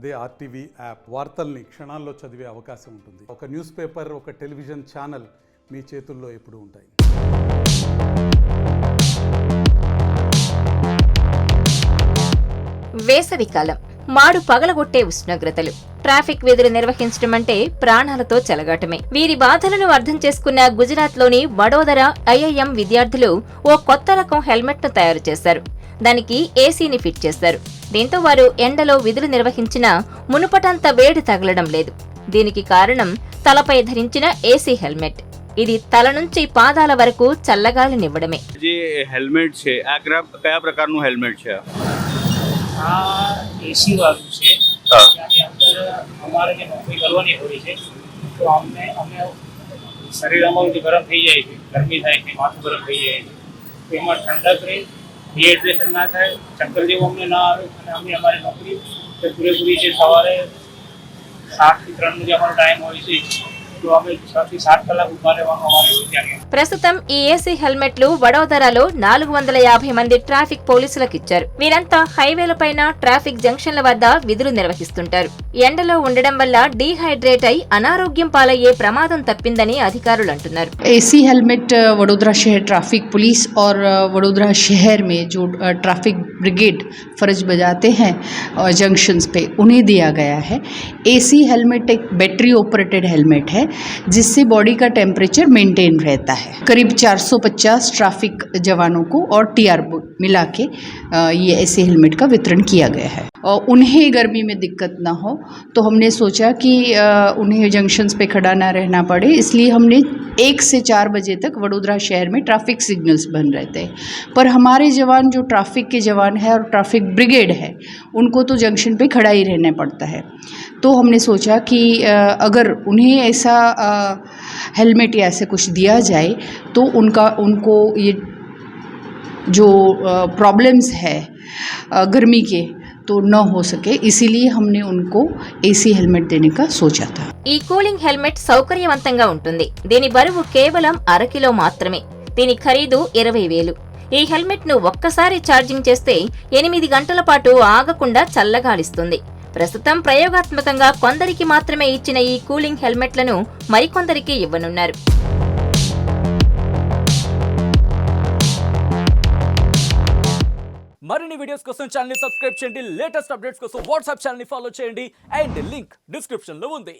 అదే RTV app వార్తల్ని క్షణాల్లో చదివే అవకాశం ఉంటుంది. ఒక న్యూస్ పేపర్, ఒక టెలివిజన్ ఛానల్ మీ చేతుల్లో ఎప్పుడూ ఉంటాయి. వేసవికాలం, మాడు పగలగొట్టే ఉష్ణోగ్రతలు, ట్రాఫిక్ విధులు నిర్వహించడం అంటే ప్రాణాలతో చెలగాటమే. వీరి బాధలను అర్థం చేసుకున్న గుజరాత్లోని వడోదర ఐఐఎం విద్యార్థులు ఓ కొత్త రకం హెల్మెట్ ను తయారు చేశారు. దానికి ఏసీని ఫిట్ చేశారు. దీంతో వారు ఎండలో విధులు నిర్వహించినా మునుపటంత వేడి తగలడం లేదు. దీనికి కారణం తలపై ధరించిన ఏసీ హెల్మెట్. ఇది తల నుంచి పాదాల వరకు చల్లగాలినివ్వడమే. હેલ્મેટ છે આ કયા પ્રકારનું હેલ્મેટ છે? એસી વાળું છે. ત્યાંની અંદર અમારે જે નોકરી કરવાની હોય છે તો અમે શરીર અમારું જે ગરમ થઈ જાય છે, ગરમી થાય છે, માથું ગરમ થઈ જાય છે, તો એમાં ઠંડક રહે, ડિહાઇડ્રેશન ના થાય, ચક્કર જેવું અમને ના આવે અને અમે અમારી નોકરી પૂરેપૂરી છે. સવારે 7 થી 3 જે અમારો ટાઈમ હોય છે તો અમે 6 થી 7 કલાક ઉભા રહેવાનું અમારે હોય ત્યાં. ప్రస్తుతం ఈ ఏసీ హెల్మెట్లు వడోదరాలో 450 మంది ట్రాఫిక్ పోలీసులకు ఇచ్చారు. వీరంతా హైవేలపైన, ట్రాఫిక్ జంక్షన్ల వద్ద విధులు నిర్వహిస్తుంటారు. ఎండలో ఉండడం వల్ల డీహైడ్రేట్ అయి అనారోగ్యం పాలయ్యే ప్రమాదం తప్పిందని అధికారులు అంటున్నారు. एसी हेलमेट वडोदरा शहर ट्रैफिक पुलिस और वडोदरा शहर में जो ट्रैफिक ब्रिगेड फर्ज बजाते हैं जंक्शंस पे, उन्हें दिया गया है. एसी हेलमेट एक बैटरी ऑपरेटेड हेलमेट है जिससे बॉडी का टेम्परेचर मेंटेन रहता है. करीब 450 ट्रैफिक जवानों को और टीआर मिला के ये ऐसे हेलमेट का वितरण किया गया है. और उन्हें गर्मी में दिक्कत ना हो तो हमने सोचा कि उन्हें जंक्शंस पे खड़ा ना रहना पड़े, इसलिए हमने 1 से 4 बजे तक वडोदरा शहर में ट्रैफिक सिग्नल्स बन रहे थे. पर हमारे जवान जो ट्रैफिक के जवान हैं और ट्रैफिक ब्रिगेड है, उनको तो जंक्शन पे खड़ा ही रहना पड़ता है. तो हमने सोचा कि अगर उन्हें ऐसा हेलमेट या ऐसे कुछ दिया जाए तो उनको ये जो प्रॉब्लम्स है गर्मी के तो न हो सके, इसीलिए हमने उनको एसी हेलमेट देने का सोचा था. ఈ కూలింగ్ హెల్మెట్ సౌకర్యవంతంగా ఉంటుంది. దీని బరువు కేవలం 1/2 కిలో మాత్రమే. దీని ఖరీదు 20,000. ఈ హెల్మెట్ ను ఒక్కసారి ఛార్జింగ్ చేస్తే 8 గంటల పాటు ఆగకుండా చల్లగాలిస్తుంది. ప్రస్తుతం ప్రయోగాత్మకంగా కొందరికి మాత్రమే ఇచ్చిన ఈ కూలింగ్ హెల్మెట్లను మరికొందరికి ఇవ్వనున్నారు. మరిన్ని వీడియోస్ కోసం ఛానల్ ని సబ్స్క్రైబ్ చేయండి. లేటెస్ట్ అప్డేట్స్ కోసం వాట్సాప్ ఛానల్ ని ఫాలో చేయండి. అండ్ లింక్ డిస్క్రిప్షన్ లో ఉంది.